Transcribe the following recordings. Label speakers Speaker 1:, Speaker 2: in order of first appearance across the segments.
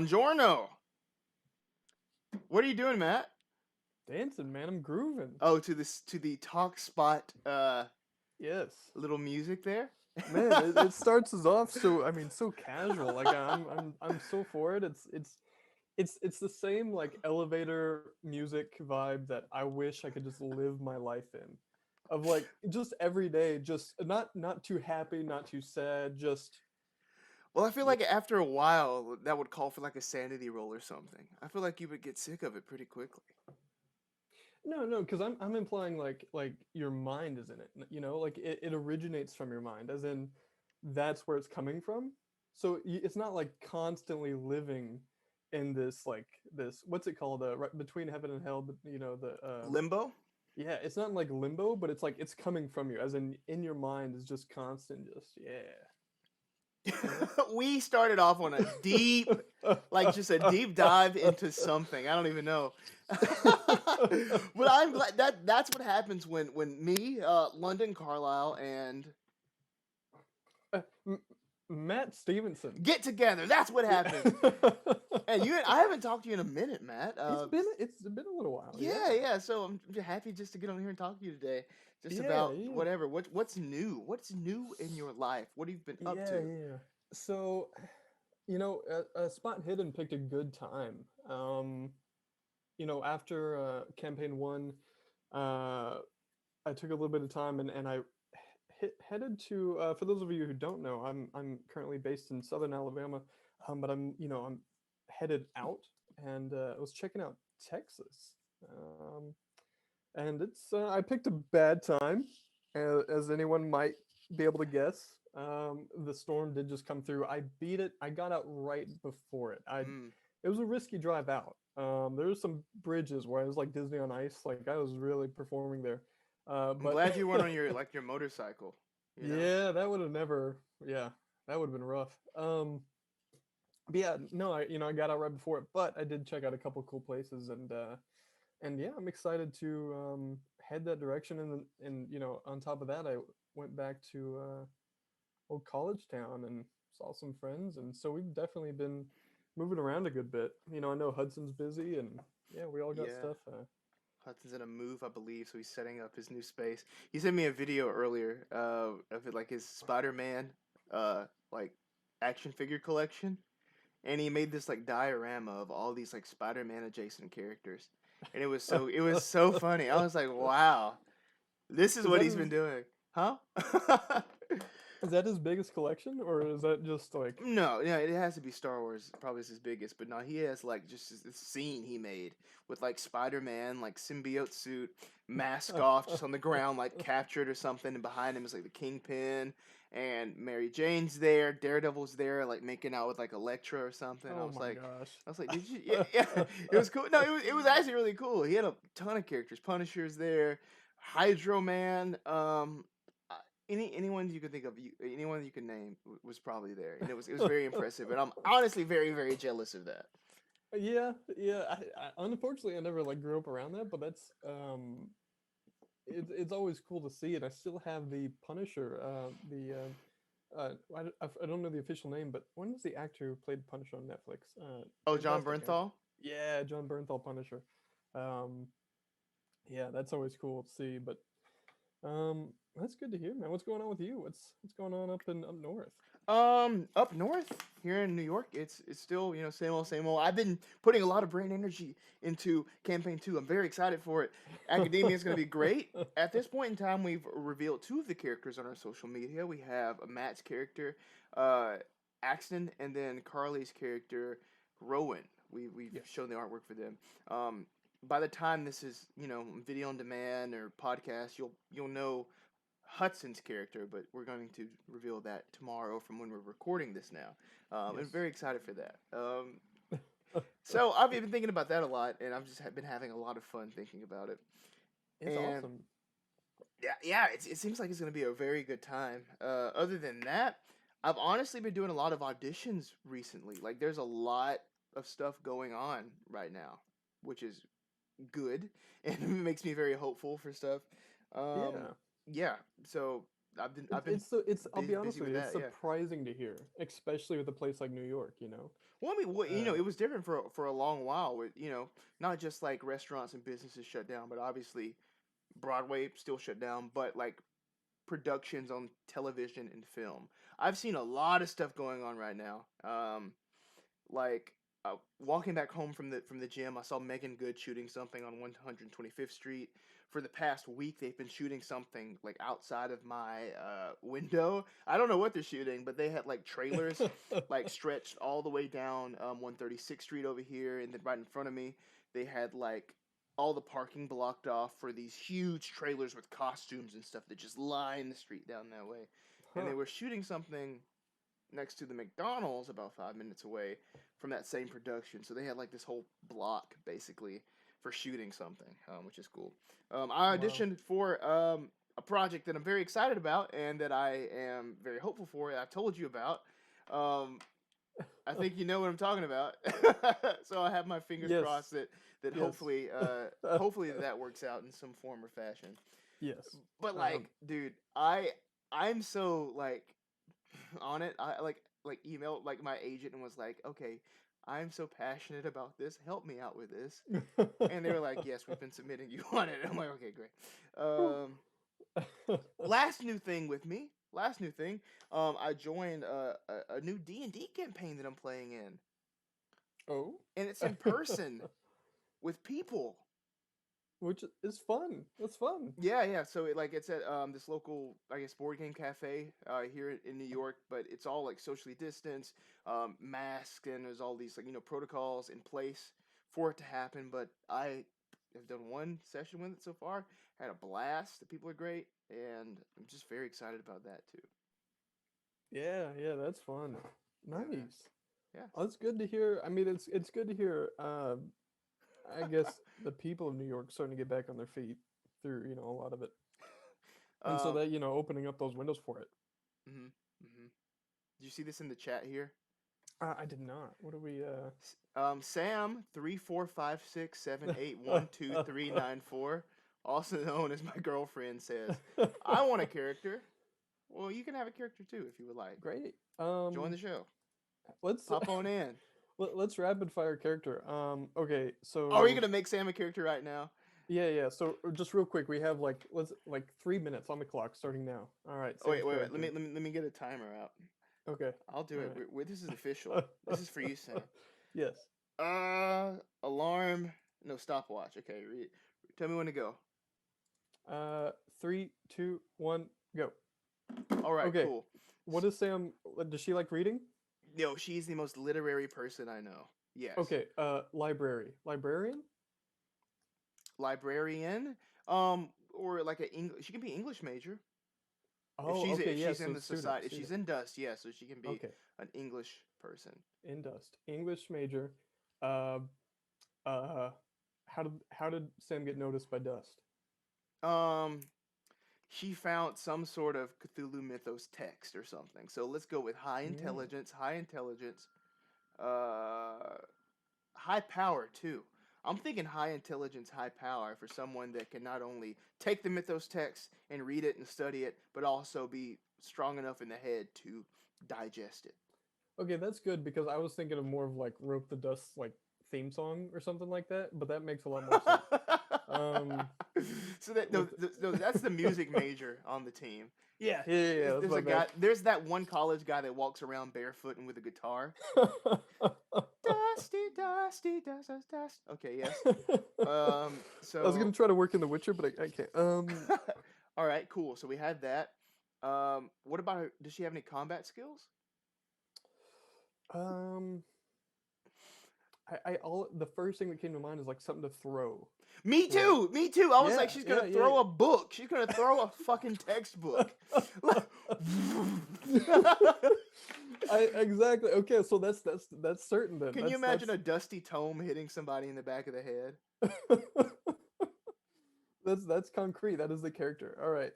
Speaker 1: Buongiorno. What are you doing, Matt?
Speaker 2: Dancing, man. I'm grooving.
Speaker 1: Oh, to the Talk Spot
Speaker 2: Yes.
Speaker 1: little music there.
Speaker 2: Man, it starts us off so casual. Like I'm so for it. It's the same like elevator music vibe that I wish I could just live my life in. Of like just every day, just not too happy, not too sad, just
Speaker 1: Well, I feel
Speaker 2: yeah.
Speaker 1: like after a while that would call for like a sanity roll or something. I feel like you would get sick of it pretty quickly.
Speaker 2: No, because I'm implying like your mind is in it. Like it originates from your mind, as in that's where it's coming from. So it's not like constantly living in this like this what's it called right between heaven and hell. But
Speaker 1: Limbo?
Speaker 2: yeah, it's not like limbo, but it's like it's coming from you, as in your mind is just constant, just yeah, you know.
Speaker 1: We started off on a deep, like just a deep dive into something. I don't even know. But I'm glad that's what happens when me, London Carlisle, and
Speaker 2: M- Matt Stevenson.
Speaker 1: get together. That's what happens.
Speaker 2: Yeah.
Speaker 1: And I haven't talked to you in a minute, Matt.
Speaker 2: It's been a little while,
Speaker 1: Yeah,
Speaker 2: yeah.
Speaker 1: yeah. So I'm just happy just to get on here and talk to you today, just
Speaker 2: Yeah,
Speaker 1: about
Speaker 2: yeah,
Speaker 1: whatever. What's new? What's new in your life? What have you been up
Speaker 2: yeah,
Speaker 1: to?
Speaker 2: yeah. So, Spot Hidden picked a good time. After campaign one, uh, I took a little bit of time and I headed to. For those of you who don't know, I'm currently based in Southern Alabama, but I'm headed out and I was checking out Texas. Um, and it's I picked a bad time, as anyone might be able to guess. The storm did just come through. I beat it. I got out right before it. I
Speaker 1: Mm.
Speaker 2: It was a risky drive out. There were some bridges where I was like Disney on ice. Like I was really performing there.
Speaker 1: I'm
Speaker 2: But
Speaker 1: glad you weren't on your motorcycle. You know.
Speaker 2: yeah, that would have never. Yeah, that would have been rough. But yeah, no, I got out right before it, but I did check out a couple cool places, and yeah, I'm excited to head that direction. And on top of that, I went back to old college town and saw some friends, and so we've definitely been moving around a good bit. I know Hudson's busy, and yeah, we all got
Speaker 1: Yeah.
Speaker 2: stuff.
Speaker 1: Hudson's in a move, I believe, so he's setting up his new space. He sent me a video earlier of it, like his Spider-Man, like action figure collection, and he made this like diorama of all these like Spider-Man adjacent characters, and it was so funny. I was like, wow, this is
Speaker 2: is
Speaker 1: what
Speaker 2: that
Speaker 1: he's been
Speaker 2: his
Speaker 1: doing, huh?
Speaker 2: is that his biggest collection, or is that just like
Speaker 1: No, yeah, it has to be Star Wars. Probably is his biggest, but no, he has like just this scene he made with like Spider-Man, like symbiote suit, mask off, just on the ground, like captured or something, and behind him is like the Kingpin and Mary Jane's there, Daredevil's there, like making out with like Electra or something. I
Speaker 2: oh
Speaker 1: was
Speaker 2: my
Speaker 1: like,
Speaker 2: gosh.
Speaker 1: I was like, did you? Yeah, yeah, it was cool. No, it was actually really cool. He had a ton of characters. Punisher's there, Hydro Man. Anyone you could think of, anyone you could name was probably there, and it was very impressive. And I'm honestly very very jealous of that.
Speaker 2: Yeah, yeah. Unfortunately, I never like grew up around that, but that's it's always cool to see. And I still have the Punisher. I don't know the official name, but when was the actor who played Punisher on Netflix?
Speaker 1: Oh, John
Speaker 2: Fantastic actor.
Speaker 1: Bernthal.
Speaker 2: Yeah, John Bernthal Punisher. Um, yeah, that's always cool to see. But that's good to hear, man. What's going on with you? What's going on up north?
Speaker 1: Up north here in New York, it's still same old same old. I've been putting a lot of brain energy into campaign two. I'm very excited for it. Academia is going to be great. At this point in time, we've revealed two of the characters on our social media. We have Matt's character, uh, Axton, and then Carly's character, Rowan. We've
Speaker 2: Yes.
Speaker 1: shown the artwork for them. By the time this is video on demand or podcast, you'll know Hudson's character, but we're going to reveal that tomorrow from when we're recording this now. I'm
Speaker 2: Yes.
Speaker 1: very excited for that. So I've been thinking about that a lot, and I've just been having a lot of fun thinking about it.
Speaker 2: It's
Speaker 1: And
Speaker 2: awesome.
Speaker 1: yeah, yeah, it seems like it's going to be a very good time. Other than that, I've honestly been doing a lot of auditions recently. Like, there's a lot of stuff going on right now, which is good and it makes me very hopeful for stuff. Um,
Speaker 2: Yeah.
Speaker 1: yeah, so. I've been
Speaker 2: It's I'll be honest
Speaker 1: busy
Speaker 2: with
Speaker 1: with
Speaker 2: you, it's
Speaker 1: that. Yeah.
Speaker 2: surprising to hear, especially with a place like New York, you know.
Speaker 1: Well, I mean,
Speaker 2: Uh,
Speaker 1: it was different for a long while with not just like restaurants and businesses shut down, but obviously Broadway still shut down, but like productions on television and film. I've seen a lot of stuff going on right now. Like walking back home from the gym, I saw Megan Good shooting something on 125th Street. For the past week, they've been shooting something like outside of my window. I don't know what they're shooting, but they had like trailers like stretched all the way down 136th Street over here, and then right in front of me, they had like all the parking blocked off for these huge trailers with costumes and stuff that just line the street down that way. And
Speaker 2: huh.
Speaker 1: they were shooting something next to the McDonald's about 5 minutes away from that same production. So they had like this whole block basically for shooting something, which is cool. I
Speaker 2: Wow.
Speaker 1: auditioned for a project that I'm very excited about and that I am very hopeful for. I've told you about. Um, I think you know what I'm talking about. So I have my fingers
Speaker 2: Yes.
Speaker 1: crossed that
Speaker 2: Yes.
Speaker 1: hopefully that works out in some form or fashion.
Speaker 2: Yes.
Speaker 1: But
Speaker 2: Um,
Speaker 1: like, dude, I'm so like on it. I like emailed like my agent and was like, okay, I'm so passionate about this. Help me out with this. And they were like, yes, we've been submitting you on it. I'm like, okay, great. Um, last new thing with me. Last new thing. I joined a new D&D campaign that I'm playing in,
Speaker 2: Oh.
Speaker 1: and it's in person with people.
Speaker 2: Which is fun. That's fun.
Speaker 1: Yeah, yeah. So it's at this local, I guess, board game cafe here in New York, but it's all like socially distanced, masked, and there's all these like protocols in place for it to happen. But I have done one session with it so far, had a blast. The people are great, and I'm just very excited about that too.
Speaker 2: Yeah, yeah, that's fun.
Speaker 1: Yeah, man.
Speaker 2: Nice.
Speaker 1: Yeah.
Speaker 2: Oh, it's good to hear. I mean, it's good to hear. I guess the people of New York starting to get back on their feet through a lot of it, and so
Speaker 1: um.
Speaker 2: that opening up those windows for it.
Speaker 1: Mhm. Mhm. Did you see this in the chat here?
Speaker 2: I did not. What are we?
Speaker 1: Sam 345678123994, also known as my girlfriend, says, "I want a character." Well, you can have a character too if you would like.
Speaker 2: Great.
Speaker 1: Join the show.
Speaker 2: Let's
Speaker 1: Pop on in.
Speaker 2: let's rapid fire character. Okay,
Speaker 1: Oh, are you
Speaker 2: so
Speaker 1: gonna make Sam a character right now?
Speaker 2: yeah, yeah. So just real quick, we have like 3 minutes on the clock starting now. All right,
Speaker 1: Oh wait,
Speaker 2: Sam's
Speaker 1: wait, wait. Let me
Speaker 2: character.
Speaker 1: let me let me get a timer out.
Speaker 2: Okay.
Speaker 1: I'll do
Speaker 2: All
Speaker 1: it.
Speaker 2: right.
Speaker 1: This is official. This is for you, Sam.
Speaker 2: Yes.
Speaker 1: Alarm. No stopwatch. Okay, tell me when to go.
Speaker 2: Uh, 3, 2, 1, go.
Speaker 1: All right,
Speaker 2: Okay.
Speaker 1: cool.
Speaker 2: What is Sam? Does she like reading?
Speaker 1: Yo, she's the most literary person I know. Yes.
Speaker 2: Okay. Librarian.
Speaker 1: Librarian, or like a English. She can be English major
Speaker 2: Oh, okay.
Speaker 1: if
Speaker 2: Yeah.
Speaker 1: she's in
Speaker 2: So
Speaker 1: the
Speaker 2: student,
Speaker 1: society. If she's
Speaker 2: student.
Speaker 1: in Dust, yeah, so she can be
Speaker 2: Okay.
Speaker 1: an English person.
Speaker 2: In dust. English major. Uh, uh, how did Sam get noticed by Dust?
Speaker 1: Um, she found some sort of Cthulhu Mythos text or something. So let's go with high
Speaker 2: Mm.
Speaker 1: intelligence, high intelligence, uh, high power too. I'm thinking high intelligence, high power for someone that can not only take the Mythos text and read it and study it, but also be strong enough in the head to digest it.
Speaker 2: Okay, that's good because I was thinking of more of like Rope the Dust like theme song or something like that, but that makes a lot more sense. Um,
Speaker 1: So that no,
Speaker 2: with
Speaker 1: no, that's the music major on the team.
Speaker 2: yeah, yeah, yeah, yeah, that's
Speaker 1: There's
Speaker 2: my
Speaker 1: a
Speaker 2: bad.
Speaker 1: guy. There's that one college guy that walks around barefoot and with a guitar. Dusty, dusty, dust, dust, dust. Okay, yes.
Speaker 2: I was gonna
Speaker 1: So,
Speaker 2: try to work in The Witcher, but I can't.
Speaker 1: all right, cool. So we had that. What about her? Does she have any combat skills?
Speaker 2: Um, I all the first thing that came to mind is like something to throw.
Speaker 1: Me
Speaker 2: Like,
Speaker 1: too. Me too. I was like,
Speaker 2: yeah,
Speaker 1: she's gonna
Speaker 2: yeah, yeah.
Speaker 1: throw a book. She's gonna throw a fucking textbook.
Speaker 2: I exactly. Okay, so that's certain then.
Speaker 1: Can you imagine a dusty tome hitting somebody in the back of the head?
Speaker 2: That's concrete. That is the character. All right.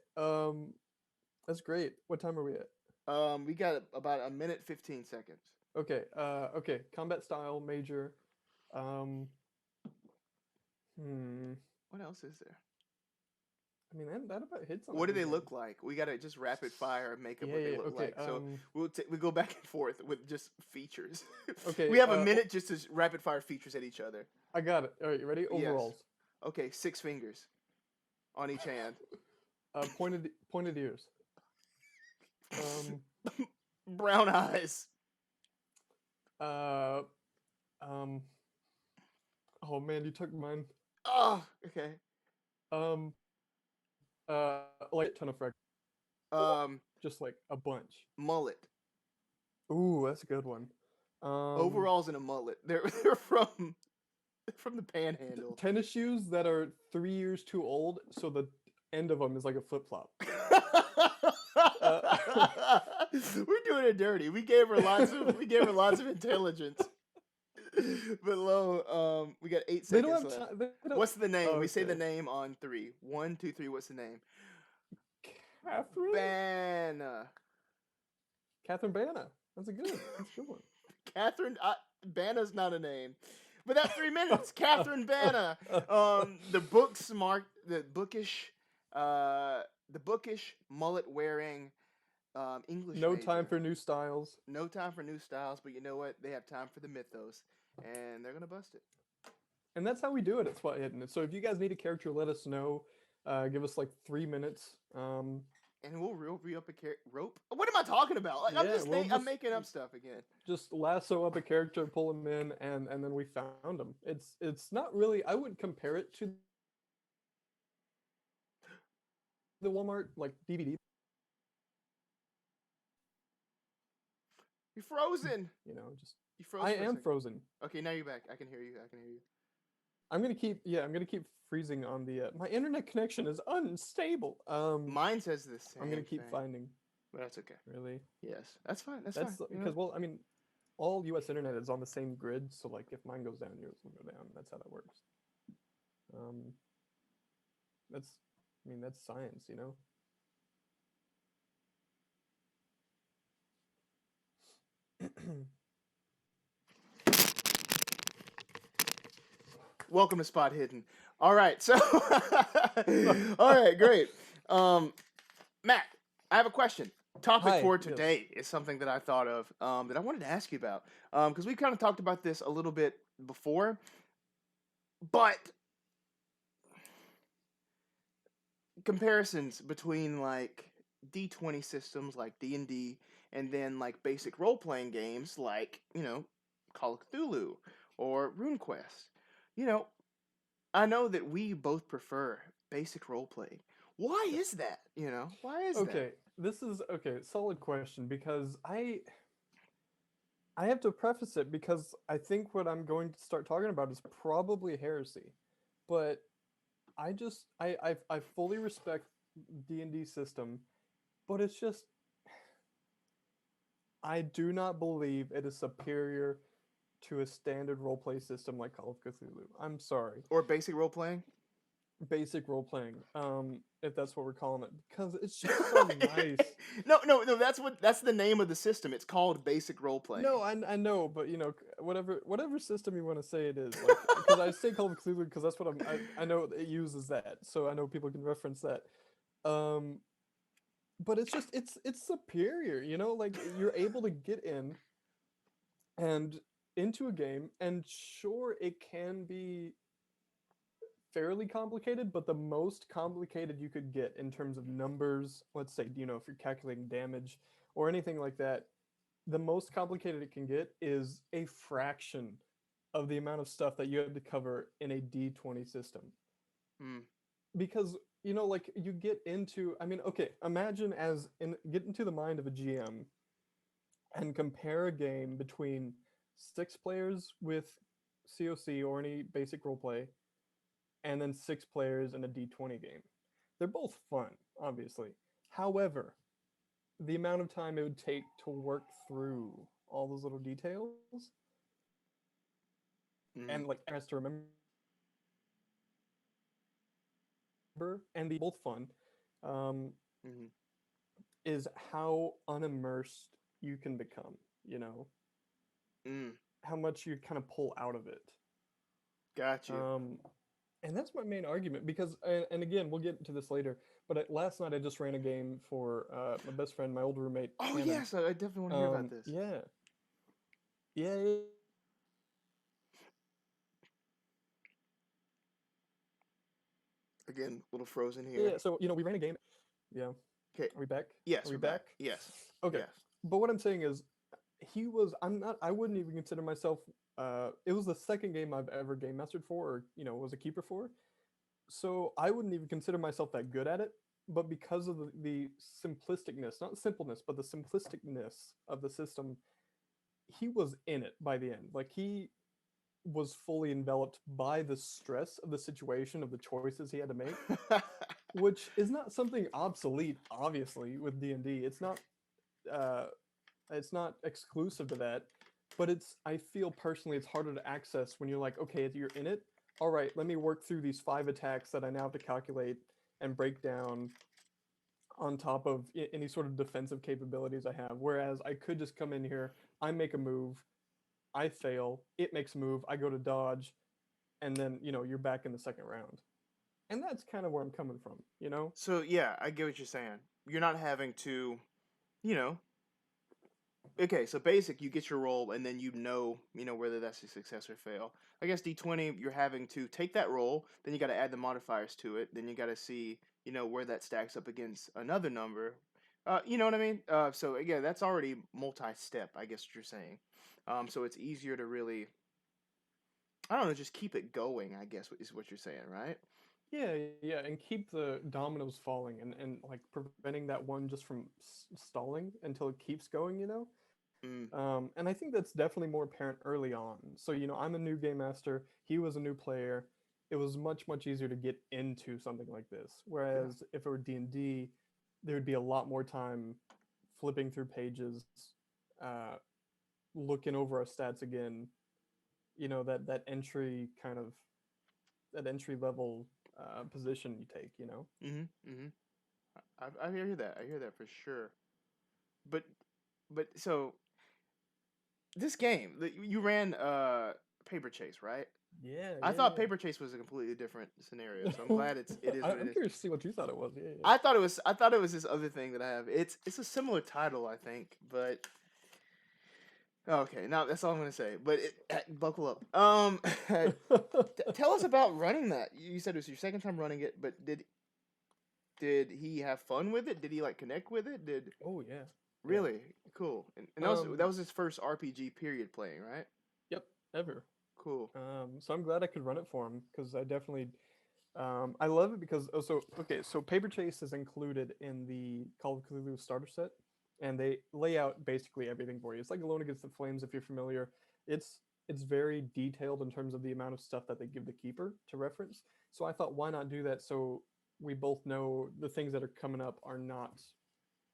Speaker 2: That's great. What time are we at?
Speaker 1: We got about a minute 15 seconds.
Speaker 2: Okay. Okay. Combat style major. Um. Hmm.
Speaker 1: What else is there?
Speaker 2: I mean, that about hits on
Speaker 1: What do they
Speaker 2: everything.
Speaker 1: look like? We gotta just rapid fire and make up
Speaker 2: Yeah,
Speaker 1: what they
Speaker 2: yeah,
Speaker 1: look
Speaker 2: okay.
Speaker 1: like. So we go back and forth with just features.
Speaker 2: Okay,
Speaker 1: We have a minute just to rapid fire features at each other.
Speaker 2: I got it. All right, you ready?
Speaker 1: Yes.
Speaker 2: Overalls.
Speaker 1: Okay, 6 fingers on each hand.
Speaker 2: Pointed ears.
Speaker 1: Brown eyes.
Speaker 2: Uh, um. Oh man, you took mine.
Speaker 1: Oh, okay.
Speaker 2: Um. Like a ton of freckles.
Speaker 1: Um,
Speaker 2: Just like a bunch.
Speaker 1: mullet.
Speaker 2: Ooh, that's a good one.
Speaker 1: Overalls and a mullet. They're from the Panhandle.
Speaker 2: Tennis shoes that are 3 years too old, so the end of them is like a flip flop.
Speaker 1: We're doing it dirty. We gave her lots of intelligence. But Lo, we got 8
Speaker 2: They
Speaker 1: seconds
Speaker 2: don't have
Speaker 1: left.
Speaker 2: time.
Speaker 1: What's the name?
Speaker 2: Oh,
Speaker 1: We say the
Speaker 2: okay.
Speaker 1: name on 3. 1, 2, 3. What's the name?
Speaker 2: Catherine.
Speaker 1: Banna.
Speaker 2: Catherine Banna. That's a good one.
Speaker 1: Catherine Banna's not a name. But that's 3 minutes. Catherine Banna. The bookish mullet wearing English
Speaker 2: No
Speaker 1: major.
Speaker 2: time for new styles.
Speaker 1: No time for new styles, but you know what? They have time for the mythos, and they're gonna bust it.
Speaker 2: And that's how we do it at Spot Hidden. So if you guys need a character, let us know. Give us like 3 minutes.
Speaker 1: And we'll re-up a rope. What am I talking about? Like,
Speaker 2: Yeah,
Speaker 1: I'm making up stuff again.
Speaker 2: Just lasso up a character, pull him in, and then we found him. It's not really. I wouldn't compare it to the Walmart like DVD.
Speaker 1: You're frozen.
Speaker 2: You know, just
Speaker 1: You froze.
Speaker 2: I
Speaker 1: for a
Speaker 2: am
Speaker 1: second.
Speaker 2: frozen.
Speaker 1: Okay, now you're back. I can hear you.
Speaker 2: I'm gonna keep freezing on the. My internet connection is unstable.
Speaker 1: Mine says the same.
Speaker 2: I'm gonna keep
Speaker 1: thing,
Speaker 2: finding.
Speaker 1: but that's okay.
Speaker 2: Really?
Speaker 1: Yes, that's fine. That's
Speaker 2: That's
Speaker 1: fine.
Speaker 2: because well, I mean, all U.S. internet is on the same grid, so like if mine goes down, yours will go down. That's how that works. That's science, you know.
Speaker 1: Welcome to Spot Hidden. All right, so all right, great. Matt, I have a question. Topic
Speaker 2: Hi,
Speaker 1: for
Speaker 2: yes.
Speaker 1: today is something that I thought of that I wanted to ask you about because we kind of talked about this a little bit before, but comparisons between like D20 systems like D&D and then like basic role-playing games like, Call of Cthulhu or RuneQuest. I know that we both prefer basic role-playing. Why is that? Why is that?
Speaker 2: Okay, this is solid question because I have to preface it because I think what I'm going to start talking about is probably heresy, but I fully respect D&D system, but it's just I do not believe it is superior to a standard roleplay system like Call of Cthulhu. I'm sorry.
Speaker 1: Or basic role-playing?
Speaker 2: Basic role playing, if that's what we're calling it, because it's just so nice.
Speaker 1: No. That's the name of the system. It's called basic role-playing.
Speaker 2: No, I know, but whatever system you want to say it is, because I say Call of Cthulhu because that's what I know it uses that, so I know people can reference that. But it's just it's superior, like you're able to get in and into a game, and sure it can be fairly complicated, but the most complicated you could get in terms of numbers, let's say, if you're calculating damage or anything like that, the most complicated it can get is a fraction of the amount of stuff that you have to cover in a D20 system. Because, like you get into, imagine get into the mind of a GM and compare a game between 6 players with COC or any basic roleplay and then 6 players in a D20 game. They're both fun, obviously. However, the amount of time it would take to work through all those little details and like has to remember, and the both fun, is how unimmersed you can become, how much you kind of pull out of it.
Speaker 1: Got you.
Speaker 2: And that's my main argument because, and again, we'll get into this later. Last night I just ran a game for my best friend, my old roommate
Speaker 1: Oh
Speaker 2: Shannon.
Speaker 1: yes, I definitely want to hear about this.
Speaker 2: Yeah, yeah, yeah,
Speaker 1: Again, a little frozen
Speaker 2: yeah.
Speaker 1: here.
Speaker 2: So we ran a game. Yeah,
Speaker 1: Okay.
Speaker 2: are we back? Are
Speaker 1: Yes,
Speaker 2: we
Speaker 1: we're back.
Speaker 2: back?
Speaker 1: Yes.
Speaker 2: Okay,
Speaker 1: Yes.
Speaker 2: but what I'm saying is, he was. I'm not. I wouldn't even consider myself. It was the second game I've ever game mastered for, or was a keeper for. So I wouldn't even consider myself that good at it. But because of the simplisticness, not simpleness, but the simplisticness of the system, he was in it by the end. Like he was fully enveloped by the stress of the situation of the choices he had to make, which is not something obsolete, obviously, with D&D. Uh, it's not exclusive to that, but I feel personally it's harder to access when you're like, okay, you're in it. All right, let me work through these 5 attacks that I now have to calculate and break down on top of any sort of defensive capabilities I have. Whereas I could just come in here, I make a move, I fail, it makes a move, I go to dodge, and then you're back in the second round. And that's kind of where I'm coming from.
Speaker 1: So yeah, I get what you're saying. You're not having to, you know. Okay, so basic, you get your roll, and then whether that's a success or fail. I guess D20, you're having to take that roll, then you got to add the modifiers to it, then you got to see, where that stacks up against another number. You know what I mean? So again, that's already multi-step, I guess what you're saying. So it's easier to really, I don't know, just keep it going, I guess is what you're saying, right?
Speaker 2: Yeah, yeah, and keep the dominoes falling and like preventing that one just from stalling until it keeps going.
Speaker 1: Mm,
Speaker 2: And I think that's definitely more apparent early on. So, I'm a new game master, he was a new player. It was much, much easier to get into something like this.
Speaker 1: yeah.
Speaker 2: Whereas if it were D&D, there would be a lot more time flipping through pages, uh, looking over our stats again. That entry kind of that entry level position you take.
Speaker 1: Mm-hmm. Mm-hmm. I hear that. I hear that for sure. But so this game that you ran Paper Chase, right?
Speaker 2: Yeah,
Speaker 1: I
Speaker 2: yeah,
Speaker 1: thought
Speaker 2: yeah.
Speaker 1: Paper Chase was a completely different scenario, so I'm glad it is what it
Speaker 2: I'm
Speaker 1: is.
Speaker 2: curious to see what you thought it was. Yeah, yeah.
Speaker 1: I thought it was this other thing that I have. It's a similar title, I think, but okay, now that's all I'm gonna say. But buckle up. Tell us about running that. You said it was your second time running it, but did he have fun with it? Did he like connect with it? Did
Speaker 2: Oh yeah, yeah.
Speaker 1: really cool? And that
Speaker 2: Um,
Speaker 1: was his first RPG period playing, right?
Speaker 2: yep, ever.
Speaker 1: Cool.
Speaker 2: So I'm glad I could run it for him because I definitely I love it because okay, so Paper Chase is included in the Call of Cthulhu starter set, and they lay out basically everything for you. It's like Alone Against the Flames if you're familiar. It's very detailed in terms of the amount of stuff that they give the keeper to reference. So I thought, why not do that so we both know the things that are coming up are not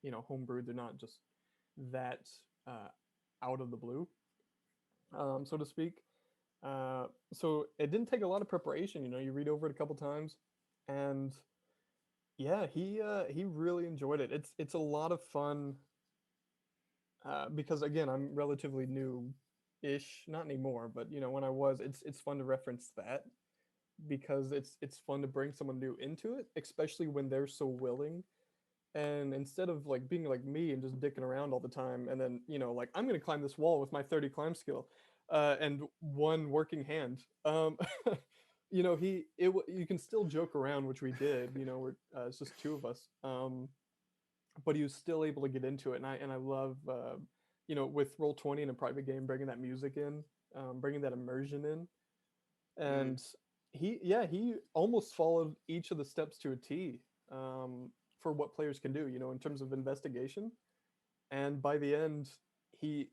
Speaker 2: homebrewed. They're not just that uh, out of the blue, so to speak. So it didn't take a lot of preparation. You read over it a couple times, and yeah, he really enjoyed it. It's a lot of fun because again, I'm relatively new-ish, not anymore, but when I was, it's fun to reference that because it's fun to bring someone new into it, especially when they're so willing. And instead of like being like me and just dicking around all the time, and then like I'm gonna climb this wall with my 30 climb skill, and one working hand. You can still joke around, which we did. We're it's just two of us. But he was still able to get into it, and I love with Roll20 in a private game, bringing that music in, bringing that immersion in,
Speaker 1: Mm.
Speaker 2: and he almost followed each of the steps to a T. For what players can do, in terms of investigation. And by the end, he,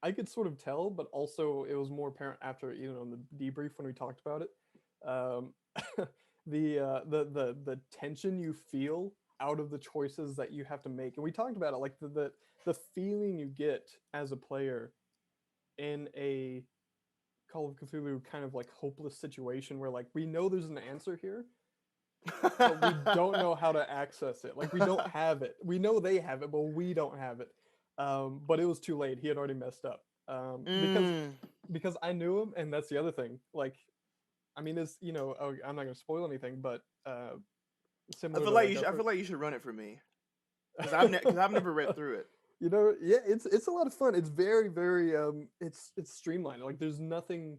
Speaker 2: I could sort of tell, but also it was more apparent after, in the debrief when we talked about it. Um, the tension you feel out of the choices that you have to make, and we talked about it, like the feeling you get as a player in a Call of Cthulhu kind of like hopeless situation where like we know there's an answer here, but we don't know how to access it. Like we don't have it. We know they have it, but we don't have it. But it was too late. He had already messed up. Because
Speaker 1: Mm.
Speaker 2: I knew him, and that's the other thing. Like, I mean, I'm not gonna spoil anything, but similar to like
Speaker 1: I feel like you should run it for me because I've never read through it.
Speaker 2: You know, yeah, it's a lot of fun. It's very, very it's streamlined. Like there's nothing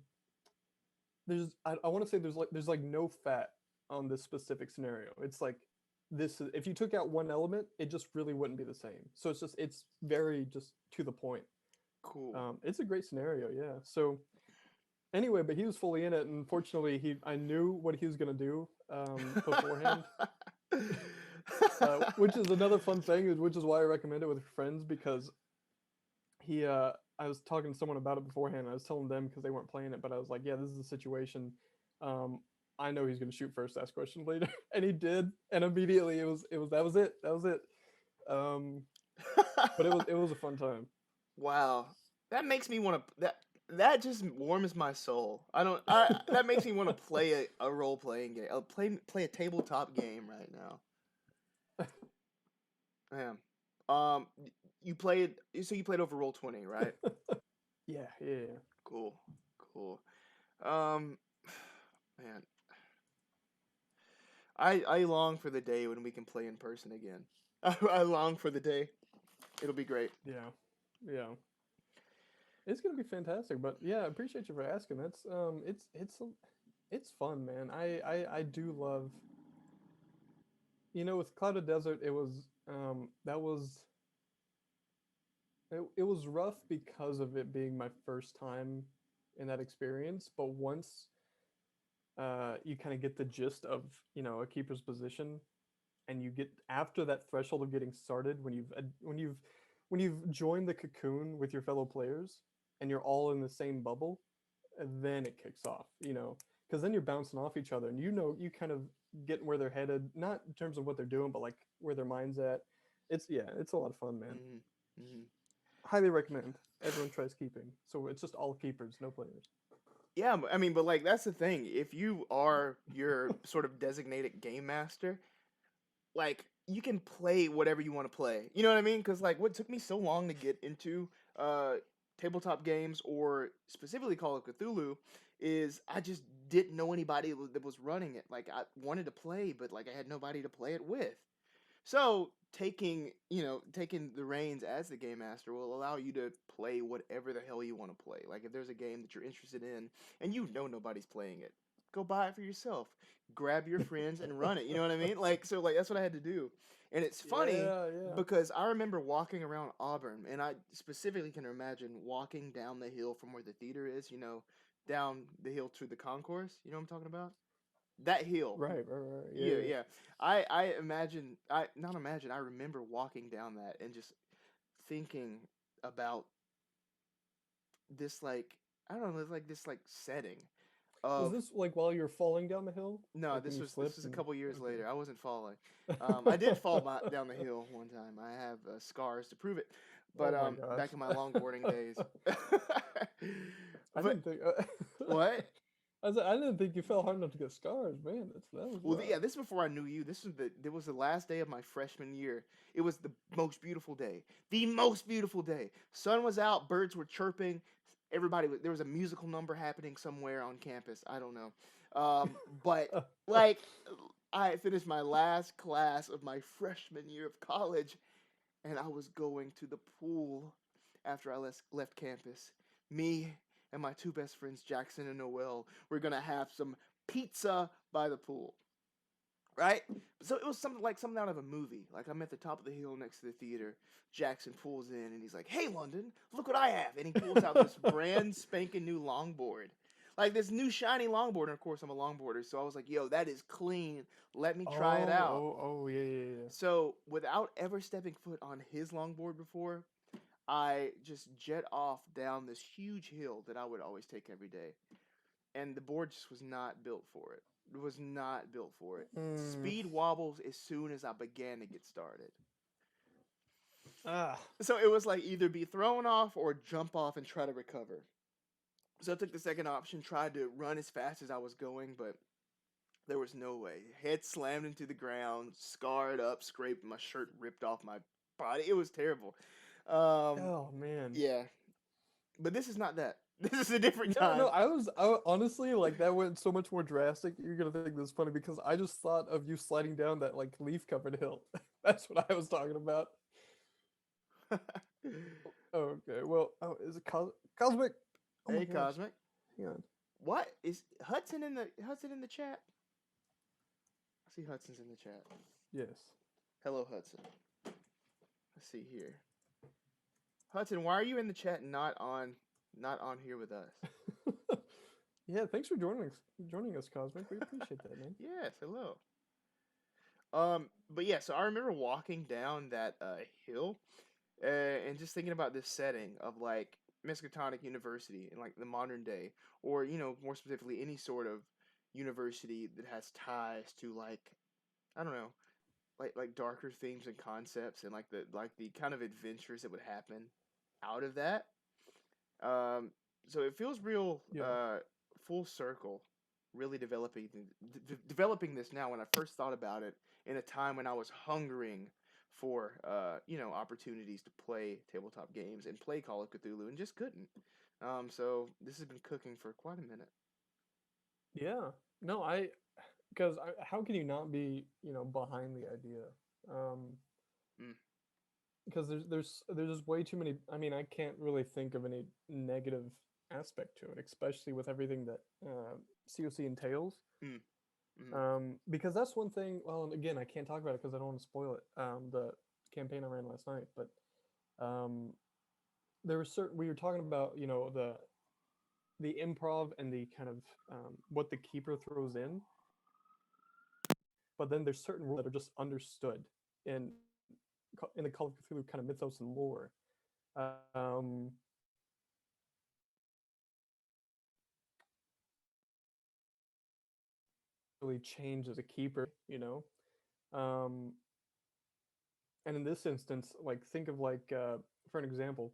Speaker 2: I want to say there's like no fat on this specific scenario. It's like if you took out one element, it just really wouldn't be the same. So it's very just to the point.
Speaker 1: Cool.
Speaker 2: It's a great scenario, yeah. So anyway, but he was fully in it, and fortunately, I knew what he was gonna do beforehand, which is another fun thing, which is why I recommend it with friends because I was talking to someone about it beforehand. I was telling them because they weren't playing it, but I was like, yeah, this is the situation. Um, I know he's gonna shoot first, ask questions later, and he did, and immediately that was it. Um, but it was a fun time.
Speaker 1: Wow, that makes me want to that just warms my soul. That makes me want to play a role playing game. I'll play a tabletop game right now. Man, you played over Roll20, right?
Speaker 2: Yeah.
Speaker 1: Cool. Man, I long for the day when we can play in person again. I long for the day. It'll be great.
Speaker 2: Yeah. It's gonna be fantastic, but yeah, I appreciate you for asking. That's it's fun, man. I do love. You know, with Clouded Desert, it was that was it was rough because of it being my first time in that experience. But once you kind of get the gist of a keeper's position, and you get after that threshold of getting started, when you've joined the cocoon with your fellow players, and you're all in the same bubble, and then it kicks off. Because then you're bouncing off each other, and you kind of get where they're headed, not in terms of what they're doing, but like where their mind's at. It's a lot of fun, man.
Speaker 1: Mm-hmm.
Speaker 2: Highly recommend everyone tries keeping. So it's just all keepers, no players.
Speaker 1: Yeah, I mean, but like that's the thing. If you are your sort of designated game master, like you can play whatever you want to play. You know what I mean? Because like what took me so long to get into tabletop games or specifically Call of Cthulhu is I just didn't know anybody that was running it. Like I wanted to play, but like I had nobody to play it with. So taking the reins as the game master will allow you to play whatever the hell you want to play. Like if there's a game that you're interested in and nobody's playing it, go buy it for yourself. Grab your friends and run it. You know what I mean? Like so like that's what I had to do. And it's funny
Speaker 2: Yeah.
Speaker 1: because I remember walking around Auburn and I specifically can imagine walking down the hill from where the theater is, down the hill to the concourse. You know what I'm talking about? That hill.
Speaker 2: Right.
Speaker 1: Yeah. I imagine I not imagine I remember walking down that and just thinking about this like I don't know, like this like setting
Speaker 2: Was
Speaker 1: of
Speaker 2: this like while you're falling down the hill?
Speaker 1: no,
Speaker 2: Like when you
Speaker 1: this
Speaker 2: slipped
Speaker 1: was a
Speaker 2: and
Speaker 1: couple years
Speaker 2: okay.
Speaker 1: later. I wasn't falling. I did fall down the hill one time. I have scars to prove it. But
Speaker 2: Oh my gosh.
Speaker 1: back in my longboarding days.
Speaker 2: I
Speaker 1: But
Speaker 2: didn't think.
Speaker 1: what?
Speaker 2: I didn't think you fell hard enough to get scars, man. That was
Speaker 1: Well,
Speaker 2: rough.
Speaker 1: yeah, this is before I knew you. It was the last day of my freshman year. It was the most beautiful day. The most beautiful day. Sun was out, birds were chirping. There was a musical number happening somewhere on campus. I don't know. But like I finished my last class of my freshman year of college and I was going to the pool after I left campus. Me and my two best friends, Jackson and Noel, were gonna have some pizza by the pool. Right? So it was something out of a movie. Like I'm at the top of the hill next to the theater. Jackson pulls in and he's like, "Hey London, look what I have!" And he pulls out this brand spanking new longboard, like this new shiny longboard. And of course, I'm a longboarder, so I was like, "Yo, that is clean. Let me try it out."
Speaker 2: Yeah.
Speaker 1: So without ever stepping foot on his longboard before, I just jet off down this huge hill that I would always take every day. And the board just was not built for it. It was not built for it.
Speaker 2: Mm.
Speaker 1: Speed wobbles as soon as I began to get started.
Speaker 2: Ah.
Speaker 1: So it was like either be thrown off or jump off and try to recover. So I took the second option, tried to run as fast as I was going, but there was no way. Head slammed into the ground, scarred up, scraped, my shirt ripped off my body. It was terrible.
Speaker 2: Oh man.
Speaker 1: Yeah. But this is not that. This is a different
Speaker 2: No,
Speaker 1: time.
Speaker 2: no, honestly like that went so much more drastic. You're gonna think this is funny because I just thought of you sliding down that like leaf covered hill. That's what I was talking about. Okay, well, oh, is it Cosmic? Oh my
Speaker 1: Hey,
Speaker 2: gosh,
Speaker 1: Cosmic.
Speaker 2: hang on.
Speaker 1: What is Hudson in the chat? I see Hudson's in the chat.
Speaker 2: Yes.
Speaker 1: Hello, Hudson. Let's see here. Hudson, why are you in the chat and not on here with us?
Speaker 2: Yeah, thanks for joining us, Cosmic. We appreciate that, man.
Speaker 1: Yes, hello. But yeah, so I remember walking down that hill, and just thinking about this setting of like Miskatonic University in like the modern day, or more specifically, any sort of university that has ties to like I don't know, like darker themes and concepts, and like the kind of adventures that would happen out of that. Um, so it feels real
Speaker 2: Yeah.
Speaker 1: full circle, really developing this now. When I first thought about it, in a time when I was hungering for opportunities to play tabletop games and play Call of Cthulhu and just couldn't. So this has been cooking for quite a minute.
Speaker 2: Yeah. No, because how can you not be, behind the idea? Um,
Speaker 1: Mm.
Speaker 2: because there's just way too many. I mean, I can't really think of any negative aspect to it, especially with everything that COC entails.
Speaker 1: Mm. Mm.
Speaker 2: Because that's one thing. Well, and again, I can't talk about it because I don't want to spoil it. The campaign I ran last night, but um, there were certain we were talking about, the improv and the kind of what the keeper throws in, but then there's certain rules that are just understood in in the Call of Cthulhu kind of mythos and lore. Um, really change as a keeper, Um, and in this instance, like think of like for an example,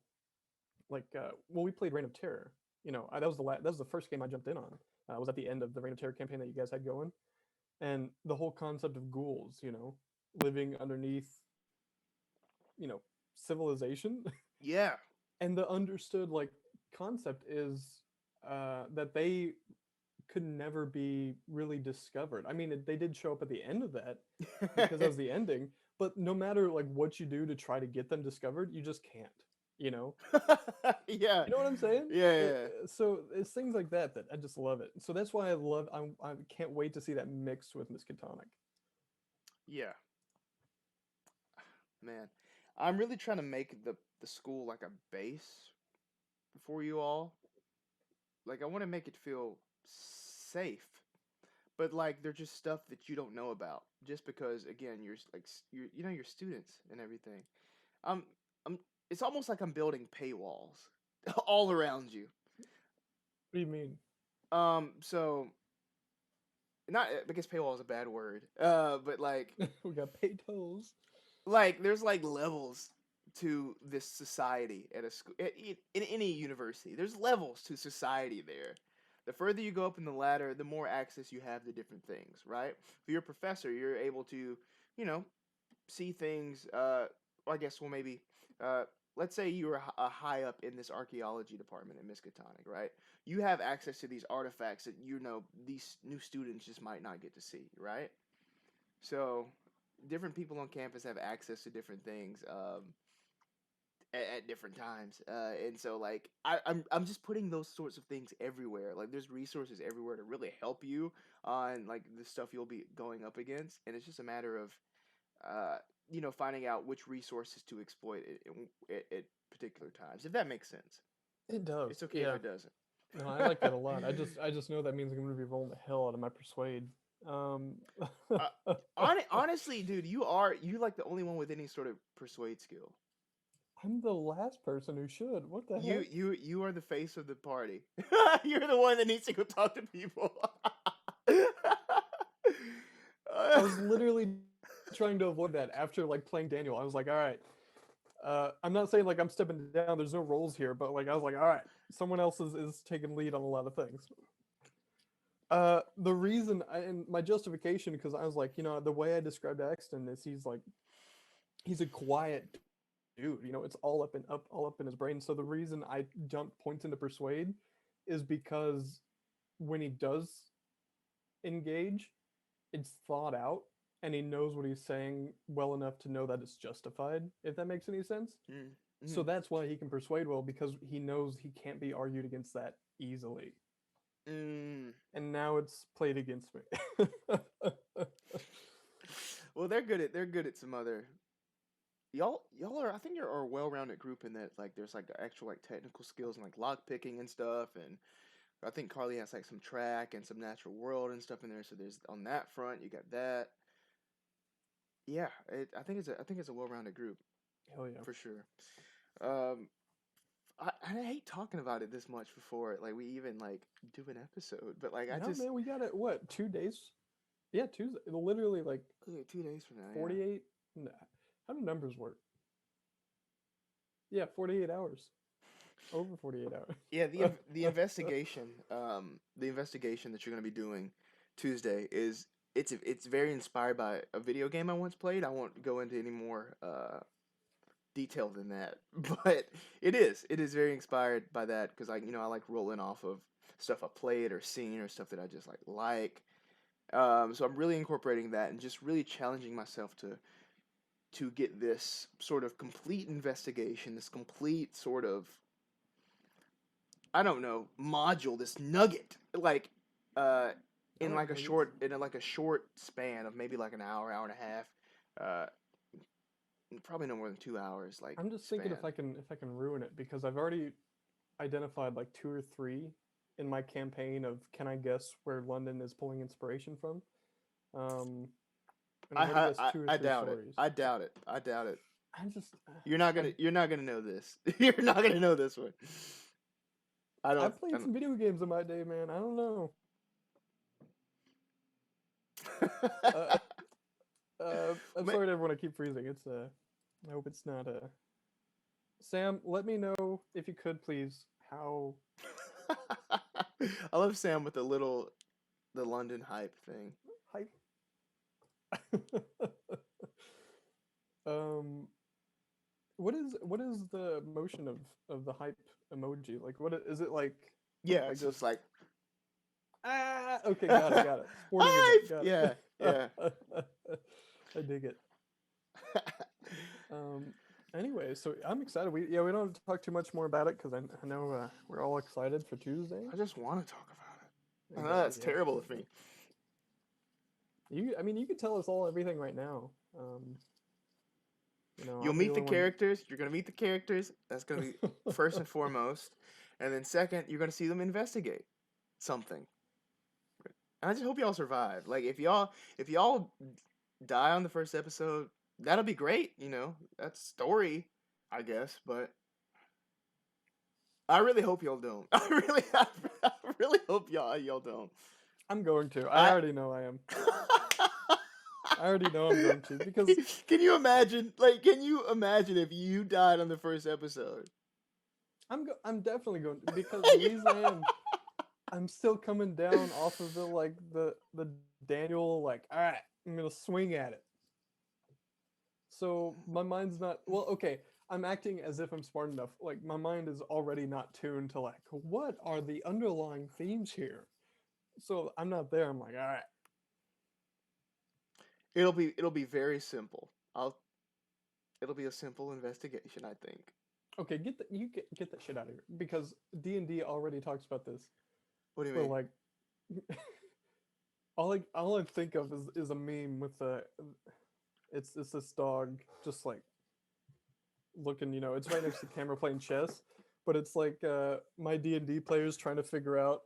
Speaker 2: like well, we played Reign of Terror. That was the first game I jumped in on. Was at the end of the Reign of Terror campaign that you guys had going, and the whole concept of ghouls, living underneath, you know, civilization.
Speaker 1: Yeah.
Speaker 2: And the understood like concept is that they could never be really discovered. I mean, they did show up at the end of that because that was the ending. But no matter like what you do to try to get them discovered, you just can't. You know,
Speaker 1: Yeah.
Speaker 2: you know what I'm saying?
Speaker 1: Yeah. Yeah.
Speaker 2: So it's things like that that I just love it. So that's why I can't wait to see that mixed with Miskatonic.
Speaker 1: Yeah. Man, I'm really trying to make the school like a base for you all. Like I want to make it feel safe, but like they're just stuff that you don't know about just because again you're students and everything. I'm I'm it's almost like I'm building paywalls all around you.
Speaker 2: What do you mean?
Speaker 1: So not I guess paywall is a bad word. But
Speaker 2: We got pay tolls.
Speaker 1: like there's like levels to this society at a school in any university. There's levels to society there. The further you go up in the ladder, the more access you have to different things, right? If you're a professor, you're able to, you know, see things. I guess well maybe. Uh, let's say you were a high up in this archaeology department in Miskatonic, right? You have access to these artifacts that these new students just might not get to see, right? So different people on campus have access to different things at different times, and so like I'm just putting those sorts of things everywhere. Like there's resources everywhere to really help you on like the stuff you'll be going up against, and it's just a matter of uh, finding out which resources to exploit at particular times. If that makes sense,
Speaker 2: It does.
Speaker 1: it's okay if
Speaker 2: Yeah.
Speaker 1: it doesn't.
Speaker 2: No, I like that a lot. I just know that means I'm going to be rolling the hell out of my persuade. Um,
Speaker 1: uh, honestly, dude, you like the only one with any sort of persuade skill.
Speaker 2: I'm the last person who should. What the
Speaker 1: You
Speaker 2: heck?
Speaker 1: you you are the face of the party. You're the one that needs to go talk to people.
Speaker 2: I was literally trying to avoid that after like playing Daniel. I was like, all right. I'm not saying like I'm stepping down. There's no roles here, but like I was like, all right, someone else is taking lead on a lot of things. The reason and my justification because I was like, the way I described Axton is he's a quiet dude. It's all up in his brain. So the reason I jumped points into persuade is because when he does engage, it's thought out and he knows what he's saying well enough to know that it's justified, if that makes any sense.
Speaker 1: Mm,
Speaker 2: So
Speaker 1: mhm,
Speaker 2: that's why he can persuade well, because he knows he can't be argued against that easily.
Speaker 1: mm.
Speaker 2: And now it's played against me.
Speaker 1: Well, they're good at some other. Y'all are, I think you're a well-rounded group in that, like, there's like actual like technical skills and like lock picking and stuff, and I think Carly has like some track and some natural world and stuff in there. So there's on that front you got that. Yeah, I think it's a well-rounded group
Speaker 2: Hell yeah.
Speaker 1: for sure. Um, I hate talking about it this much before like we even like do an episode, but like I
Speaker 2: No,
Speaker 1: just
Speaker 2: man, we got it. What, 2 days? Yeah, Tuesday. Literally like
Speaker 1: okay, 2 days from now, yeah.
Speaker 2: 48. Nah. How do numbers work? Yeah, 48 hours. Over 48
Speaker 1: Yeah,
Speaker 2: hours.
Speaker 1: the investigation that you're going to be doing Tuesday is it's very inspired by a video game I once played. I won't go into any more detail than that, but it is very inspired by that because I like rolling off of stuff I played or seen or stuff that I just like. So I'm really incorporating that and just really challenging myself to get this sort of complete investigation, this complete sort of I don't know, module, this nugget, like uh
Speaker 2: I like nuggets.
Speaker 1: in like a short span of maybe like an hour, hour and a half, uh probably no more than 2 hours, like
Speaker 2: I'm just thinking
Speaker 1: span.
Speaker 2: if I can ruin it because I've already identified like two or three in my campaign of can I guess where London is pulling inspiration from. Um, and I've already guessed two or
Speaker 1: I
Speaker 2: three
Speaker 1: doubt it.
Speaker 2: stories.
Speaker 1: I doubt it. I doubt it.
Speaker 2: I just I've
Speaker 1: You're not gonna know this. You're not gonna know this one. I
Speaker 2: played some video games in my day, man. I don't know. Uh,
Speaker 1: don't.
Speaker 2: I'm
Speaker 1: Ma-
Speaker 2: sorry to everyone. I keep freezing. It's I hope it's not Sam, let me know if you could please how
Speaker 1: I love Sam with the London hype thing.
Speaker 2: hype. um, what is the motion of the hype emoji? Like, is it
Speaker 1: Yeah,
Speaker 2: like
Speaker 1: so it's
Speaker 2: this?
Speaker 1: like
Speaker 2: Ah, okay, got it. Sporting event,
Speaker 1: hype.
Speaker 2: got
Speaker 1: Yeah,
Speaker 2: it.
Speaker 1: yeah.
Speaker 2: I dig it. Um, anyway, so I'm excited. We don't have to talk too much more about it because I know we're all excited for Tuesday.
Speaker 1: I just want to talk about it. I know
Speaker 2: Exactly.
Speaker 1: that's
Speaker 2: Yeah.
Speaker 1: terrible of me.
Speaker 2: I mean, you could tell us all everything right now.
Speaker 1: You'll
Speaker 2: I'm the
Speaker 1: meet the
Speaker 2: only one.
Speaker 1: characters. You're gonna meet the characters. That's gonna be first and foremost, and then second, you're gonna see them investigate something. And I just hope y'all survive. Like if y'all die on the first episode, that'll be great. You know, that's story, I guess. But I really hope y'all don't. I really hope y'all don't.
Speaker 2: I'm going to. I
Speaker 1: I.
Speaker 2: already know I am. I already know I'm going to because
Speaker 1: Can you imagine? Like, can you imagine if you died on the first episode?
Speaker 2: I'm definitely going to, because the reason I'm still coming down off of the Daniel all right, I'm gonna swing at it. So my mind's not well. Okay, I'm acting as if I'm smart enough. Like my mind is already not tuned to what are the underlying themes here. So I'm not there. I'm like, all right,
Speaker 1: It'll be very simple. It'll be a simple investigation, I think.
Speaker 2: okay, get that shit out of here because D&D already talks about this.
Speaker 1: What do you
Speaker 2: Where
Speaker 1: mean?
Speaker 2: all I think of is a meme with it's this dog just looking, it's right next to the camera playing chess, but it's my D&D players trying to figure out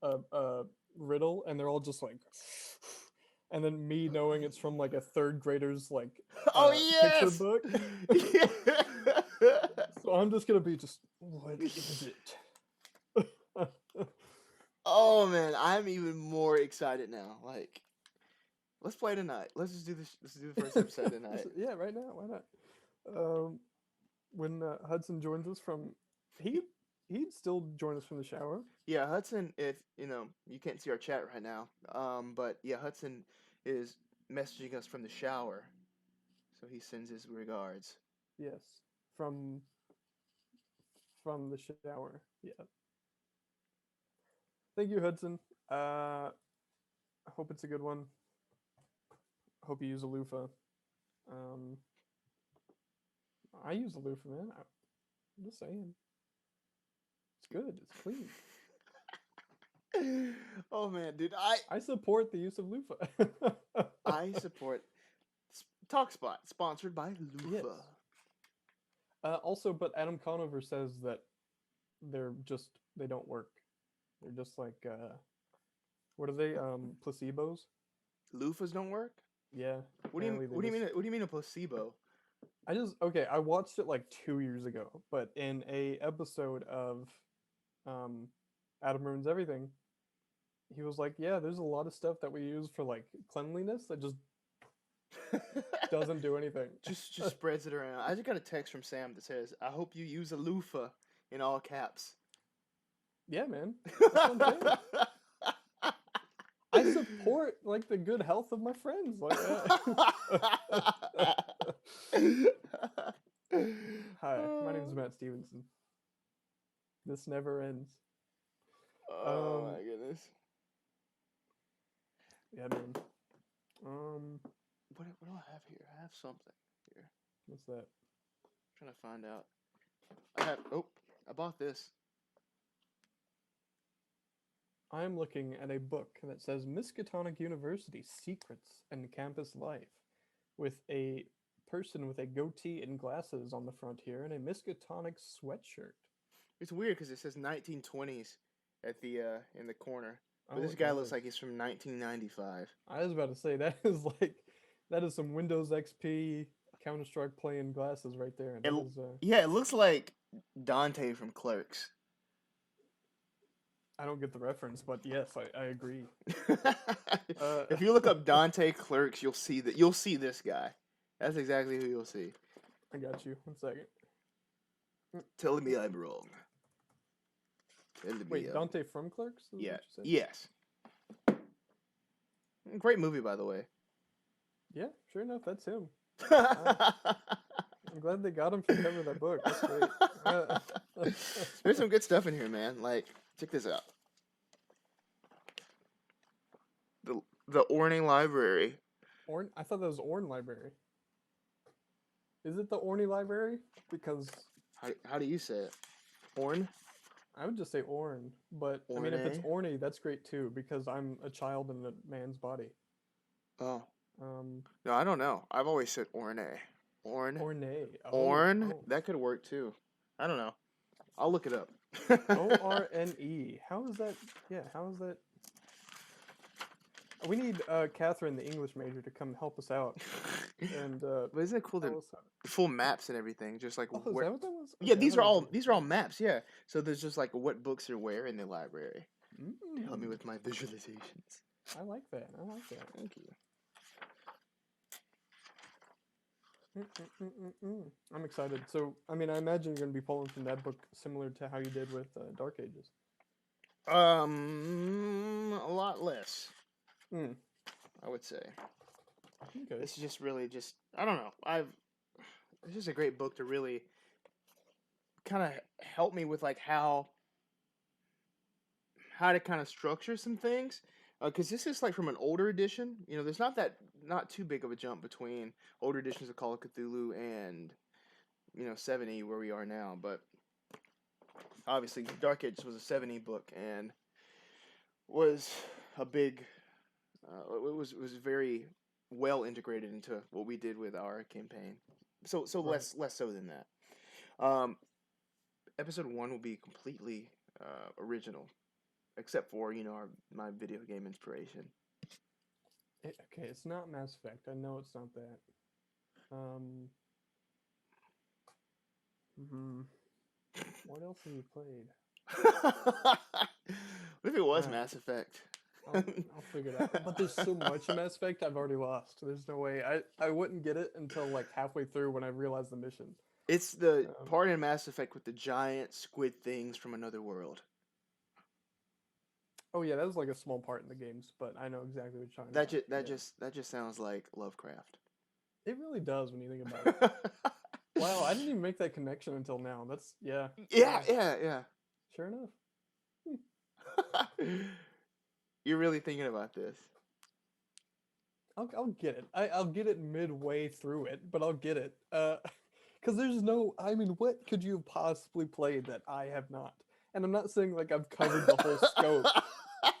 Speaker 2: a riddle, and they're all just and then me knowing it's from a third grader's
Speaker 1: Oh
Speaker 2: picture
Speaker 1: yes.
Speaker 2: book.
Speaker 1: Yeah.
Speaker 2: So I'm just gonna be just, what is it?
Speaker 1: Oh man, I'm even more excited now. Like, let's play tonight. Let's just do this. Let's do the first episode tonight.
Speaker 2: Yeah, right now, why not? Um, when Hudson joins us he'd still join us from the shower.
Speaker 1: Yeah, Hudson. If you can't see our chat right now. But yeah, Hudson is messaging us from the shower, so he sends his regards.
Speaker 2: Yes, from the shower. Yeah. Thank you, Hudson. I hope it's a good one. Hope you use a loofah. Um, I use a loofah, man. I'm just saying. It's good. It's clean.
Speaker 1: Oh man, dude, I
Speaker 2: support the use of loofah.
Speaker 1: I support TalkSpot, sponsored by
Speaker 2: Yes.
Speaker 1: Loofah.
Speaker 2: Also, but Adam Conover says that they don't work. They're just like what are they? Placebos?
Speaker 1: Loofahs don't work?
Speaker 2: Yeah.
Speaker 1: What do you
Speaker 2: apparently they
Speaker 1: what do you
Speaker 2: just-
Speaker 1: mean what do you mean a placebo?
Speaker 2: I watched it like 2 years ago, but in a episode of Adam Ruins Everything, he was like, yeah, there's a lot of stuff that we use for like cleanliness that just doesn't do anything.
Speaker 1: just spreads it around. I just got a text from Sam that says, "I hope you use a loofah," in all caps.
Speaker 2: Yeah, man. That's what I'm saying. I support like the good health of my friends. Like Hi, my name is Matt Stevenson. This never ends.
Speaker 1: Oh my goodness.
Speaker 2: Yeah, man.
Speaker 1: What do I have here? I have something here.
Speaker 2: What's that?
Speaker 1: I'm trying to find out. I bought this.
Speaker 2: I'm looking at a book that says Miskatonic University Secrets and Campus Life, with a person with a goatee and glasses on the front here and a Miskatonic sweatshirt.
Speaker 1: It's weird because it says 1920s at the in the corner. But
Speaker 2: Oh,
Speaker 1: this
Speaker 2: it
Speaker 1: guy looks
Speaker 2: does.
Speaker 1: like he's from 1995.
Speaker 2: I was about to say that is some Windows XP Counter-Strike playing glasses right there. That is,
Speaker 1: Yeah, it looks like Dante from Clerks.
Speaker 2: I don't get the reference, but yes, I agree.
Speaker 1: If you look up Dante Clerks, you'll see this guy. That's exactly who you'll see.
Speaker 2: I got you. 1 second.
Speaker 1: Telling me I'm wrong.
Speaker 2: Wait, Dante from Clerks? Is
Speaker 1: Yeah.
Speaker 2: What you said?
Speaker 1: Yes. Great movie, by the way.
Speaker 2: Yeah, sure enough, that's him. I'm glad they got him for the cover of that book. That's great.
Speaker 1: There's some good stuff in here, man. Like, check this out. The Orne Library.
Speaker 2: Orn? I thought that was Orn Library. Is it the Orny Library? Because
Speaker 1: How do you say it? Orn?
Speaker 2: I would just say Orn, but I mean, if it's
Speaker 1: Orne?
Speaker 2: Orny, that's great too, because I'm a child in a man's body.
Speaker 1: Oh. No, I don't know. I've always said Orne. Orn?
Speaker 2: Orne.
Speaker 1: Orn?
Speaker 2: Oh.
Speaker 1: That could work too. I don't know. I'll look it up.
Speaker 2: ORNE. How is that? Yeah, how is that? We need Catherine, the English major, to come help us out. And
Speaker 1: But isn't it cool
Speaker 2: tell
Speaker 1: that
Speaker 2: us how-
Speaker 1: full maps and everything, just like
Speaker 2: Oh, is
Speaker 1: where?
Speaker 2: that what that was?
Speaker 1: Yeah,
Speaker 2: Okay, I
Speaker 1: these
Speaker 2: know
Speaker 1: are
Speaker 2: what
Speaker 1: all maps. Yeah, so there's just like what books are where in the library.
Speaker 2: you're
Speaker 1: Help me
Speaker 2: saying.
Speaker 1: with my visualizations.
Speaker 2: I like that. I like that.
Speaker 1: Thank you.
Speaker 2: I'm excited. So, I mean, I imagine you're going to be pulling from that book similar to how you did with Dark Ages.
Speaker 1: A lot less,
Speaker 2: Mm.
Speaker 1: I would say.
Speaker 2: Okay.
Speaker 1: This is just really just I don't know. It's just a great book to really kind of help me with like how to kind of structure some things. Because this is like from an older edition. You know, there's not too big of a jump between older editions of Call of Cthulhu and 7E where we are now. But obviously, Dark Ages was a 7E book and was a big. It was very well integrated into what we did with our campaign. So
Speaker 2: Right.
Speaker 1: less so than that. Episode 1 will be completely original, except for my video game inspiration.
Speaker 2: Okay, it's not Mass Effect. I know it's not that. What else have you played?
Speaker 1: What if it was
Speaker 2: Ah.
Speaker 1: Mass Effect?
Speaker 2: I'll figure it out. But there's so much in Mass Effect, I've already lost. There's no way. I wouldn't get it until like halfway through when I realized the mission.
Speaker 1: It's the part in Mass Effect with the giant squid things from another world.
Speaker 2: Oh yeah, that was like a small part in the games, but I know exactly what you're talking
Speaker 1: That
Speaker 2: about.
Speaker 1: that just sounds like Lovecraft.
Speaker 2: It really does when you think about it. Wow, I didn't even make that connection until now. That's
Speaker 1: Yeah.
Speaker 2: Sure enough.
Speaker 1: You're really thinking about this.
Speaker 2: I'll get it. I'll get it midway through it, but I'll get it. Because there's no. I mean, what could you have possibly played that I have not? And I'm not saying like I've covered the whole scope.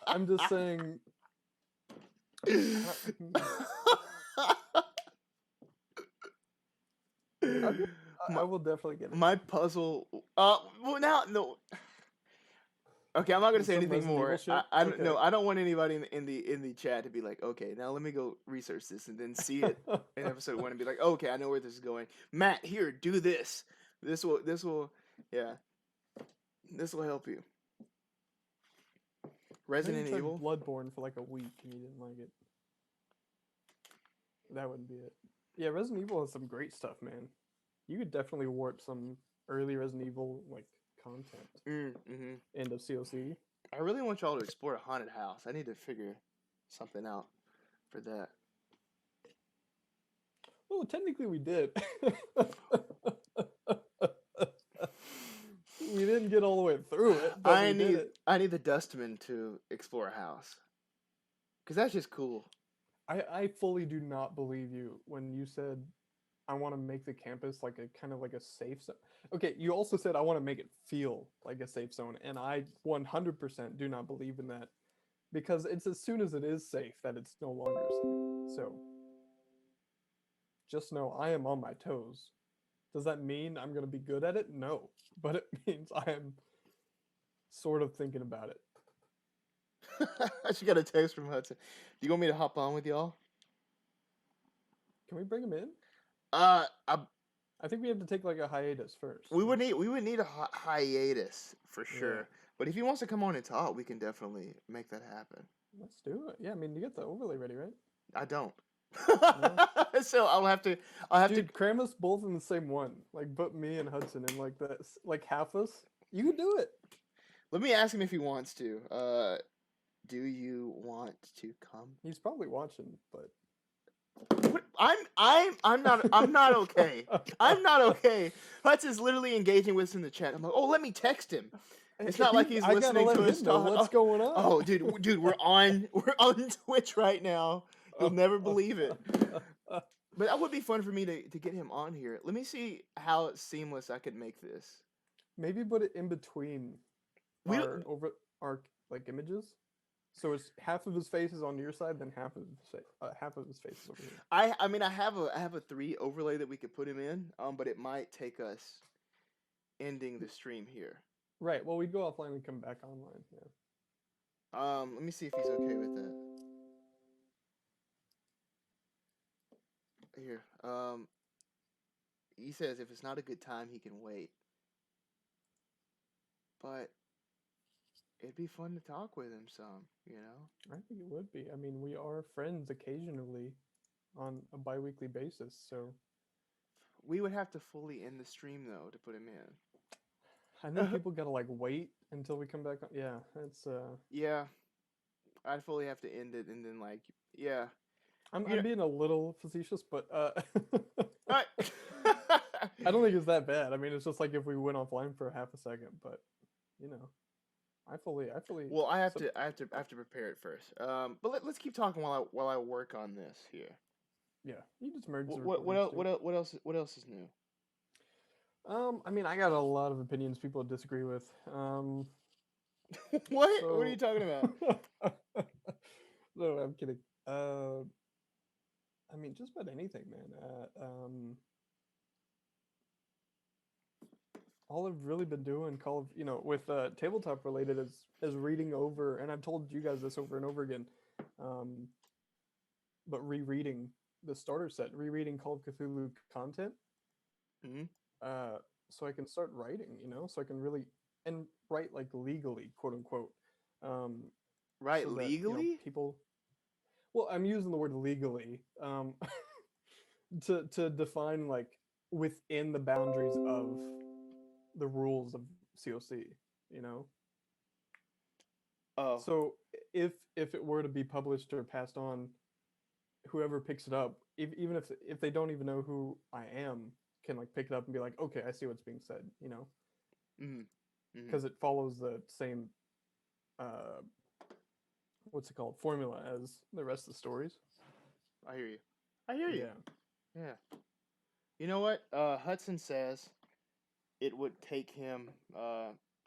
Speaker 2: I'm just saying. I will, I
Speaker 1: my,
Speaker 2: will definitely get it.
Speaker 1: my puzzle. Well, now no. Okay, I'm not gonna say
Speaker 2: Some
Speaker 1: anything
Speaker 2: Resident Evil
Speaker 1: more.
Speaker 2: shit.
Speaker 1: I don't
Speaker 2: Okay.
Speaker 1: no. I don't want anybody in the chat to be like, okay, now let me go research this and then see it in episode 1 and be like, okay, I know where this is going. Matt, here, do this. Yeah, this will help you.
Speaker 2: I
Speaker 1: Resident
Speaker 2: tried
Speaker 1: Evil.
Speaker 2: Bloodborne for like a week and you didn't like it. That wouldn't be it. Yeah, Resident Evil has some great stuff, man. You could definitely warp some early Resident Evil like content
Speaker 1: Mm-hmm.
Speaker 2: into COC.
Speaker 1: I really want y'all to explore a haunted house. I need to figure something out for that.
Speaker 2: Well, technically we did. We didn't get all the way through it, but we did it.
Speaker 1: I need the Dustman to explore a house, cause that's just cool.
Speaker 2: I fully do not believe you when you said I want to make the campus like a kind of like a safe zone. Okay, you also said I want to make it feel like a safe zone, and I 100% do not believe in that because it's as soon as it is safe that it's no longer safe. So just know I am on my toes. Does that mean I'm going to be good at it? No, but it means I am sort of thinking about it.
Speaker 1: I just got a text from Hudson. Do you want me to hop on with y'all?
Speaker 2: Can we bring him in?
Speaker 1: I
Speaker 2: I think we have to take like a hiatus first.
Speaker 1: we would need a hiatus for
Speaker 2: Yeah.
Speaker 1: sure. But if he wants to come on and talk, we can definitely make that happen.
Speaker 2: Let's do it. Yeah, I mean, you get the overlay ready, right?
Speaker 1: I don't.
Speaker 2: No?
Speaker 1: So I'll have to
Speaker 2: Dude, cram us both in the same one. Like, put me and Hudson in like that, like half us. You can do it.
Speaker 1: let me ask him if he wants to. Do you want to come?
Speaker 2: He's probably watching, but
Speaker 1: What? I'm not okay. I'm not okay. Hudson's literally engaging with us in the chat. I'm like, oh, let me text him. It's not like he's
Speaker 2: I gotta
Speaker 1: listening
Speaker 2: let
Speaker 1: to
Speaker 2: him
Speaker 1: us
Speaker 2: know
Speaker 1: talk.
Speaker 2: what's going on.
Speaker 1: Oh, dude, we're on Twitch right now. You'll never believe it. But that would be fun for me to get him on here. Let me see how seamless I could make this.
Speaker 2: Maybe put it in between
Speaker 1: We
Speaker 2: our
Speaker 1: don't-
Speaker 2: over our like images, so it's half of his face is on your side, then half of his face is over here.
Speaker 1: I mean I have a 3 overlay that we could put him in. But it might take us ending the stream here.
Speaker 2: Right. Well, we'd go offline and come back online. Yeah.
Speaker 1: Let me see if he's okay with that. Here. He says if it's not a good time, he can wait. But it'd be fun to talk with him some, you know?
Speaker 2: I think it would be. I mean, we are friends occasionally on a bi-weekly basis, so
Speaker 1: We would have to fully end the stream though to put him in.
Speaker 2: I think people gotta like wait until we come back on. Yeah, it's
Speaker 1: Yeah. I'd fully have to end it and then like yeah.
Speaker 2: I'm
Speaker 1: You know-
Speaker 2: being a little facetious, but
Speaker 1: Alright.
Speaker 2: I don't think it's that bad. I mean, it's just like if we went offline for half a second, but you know, I fully.
Speaker 1: Well, I have
Speaker 2: so-
Speaker 1: to prepare it first. But let's keep talking while I work on this here.
Speaker 2: Yeah, you just merge the
Speaker 1: What
Speaker 2: recordings, too.
Speaker 1: what else is new?
Speaker 2: I mean, I got a lot of opinions people disagree with.
Speaker 1: What? What are you talking about?
Speaker 2: No, I'm kidding. I mean, just about anything, man. All I've really been doing, with tabletop related, is reading over, and I've told you guys this over and over again. But rereading the starter set, rereading Call of Cthulhu content.
Speaker 1: Mhm.
Speaker 2: So I can start writing, so I can really and write like legally, quote unquote.
Speaker 1: Right,
Speaker 2: so that,
Speaker 1: legally?
Speaker 2: people. Well, I'm using the word legally to define like within the boundaries of the rules of COC.
Speaker 1: Oh.
Speaker 2: So if it were to be published or passed on, whoever picks it up, even if they don't even know who I am, can like pick it up and be like, okay, I see what's being said,
Speaker 1: Mhm. Mhm.
Speaker 2: because it follows the same uh, what's it called, formula as the rest of the stories.
Speaker 1: I hear you. I hear you.
Speaker 2: Yeah.
Speaker 1: Yeah. You know what? Hudson says it would take him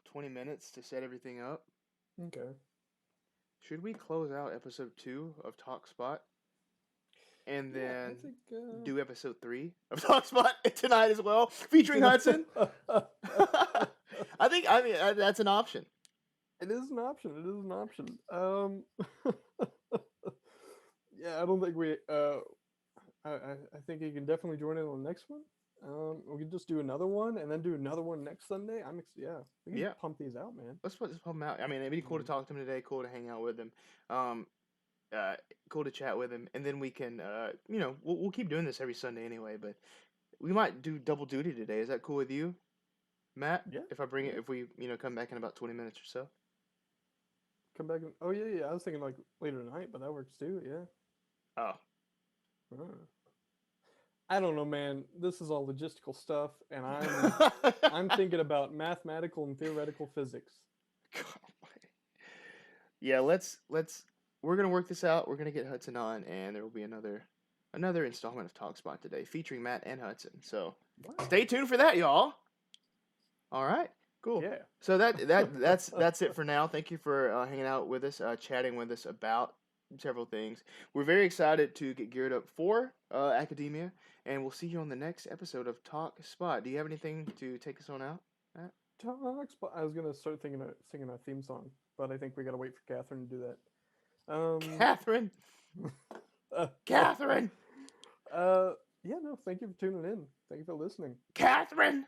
Speaker 1: 20 minutes to set everything up.
Speaker 2: Okay.
Speaker 1: Should we close out episode 2 of Talk Spot and
Speaker 2: Yeah, I
Speaker 1: then
Speaker 2: think
Speaker 1: do episode 3 of Talk Spot tonight as well, featuring Hudson? I mean, that's an option.
Speaker 2: It is an option. It is an option. Yeah, I don't think we. I think you can definitely join in on the next one. We can just do another one and then do another one next Sunday. Yeah, we can
Speaker 1: Yeah.
Speaker 2: pump these out, man.
Speaker 1: Let's put him out. I mean, it'd be cool to talk to him today. Cool to hang out with him. Cool to chat with him, and then we can, we'll keep doing this every Sunday anyway. But we might do double duty today. Is that cool with you, Matt?
Speaker 2: Yeah.
Speaker 1: If I bring it, if we, come back in about 20 minutes or so.
Speaker 2: Come back. Oh yeah. I was thinking like later tonight, but that works too. Yeah.
Speaker 1: Oh.
Speaker 2: I don't know, man. This is all logistical stuff, and I'm thinking about mathematical and theoretical physics.
Speaker 1: Yeah, we're gonna work this out. We're gonna get Hudson on, and there will be another installment of Talk Spot today featuring Matt and Hudson. So stay tuned for that, y'all. All right, cool.
Speaker 2: Yeah.
Speaker 1: So that's it for now. Thank you for hanging out with us, chatting with us about several things. We're very excited to get geared up for academia, and we'll see you on the next episode of Talk Spot. Do you have anything to take us on out, Matt?
Speaker 2: Talk Spot. I was gonna start singing our theme song, but I think we gotta wait for Catherine to do that.
Speaker 1: Catherine. Catherine.
Speaker 2: Yeah. No. Thank you for tuning in. Thank you for listening.
Speaker 1: Catherine.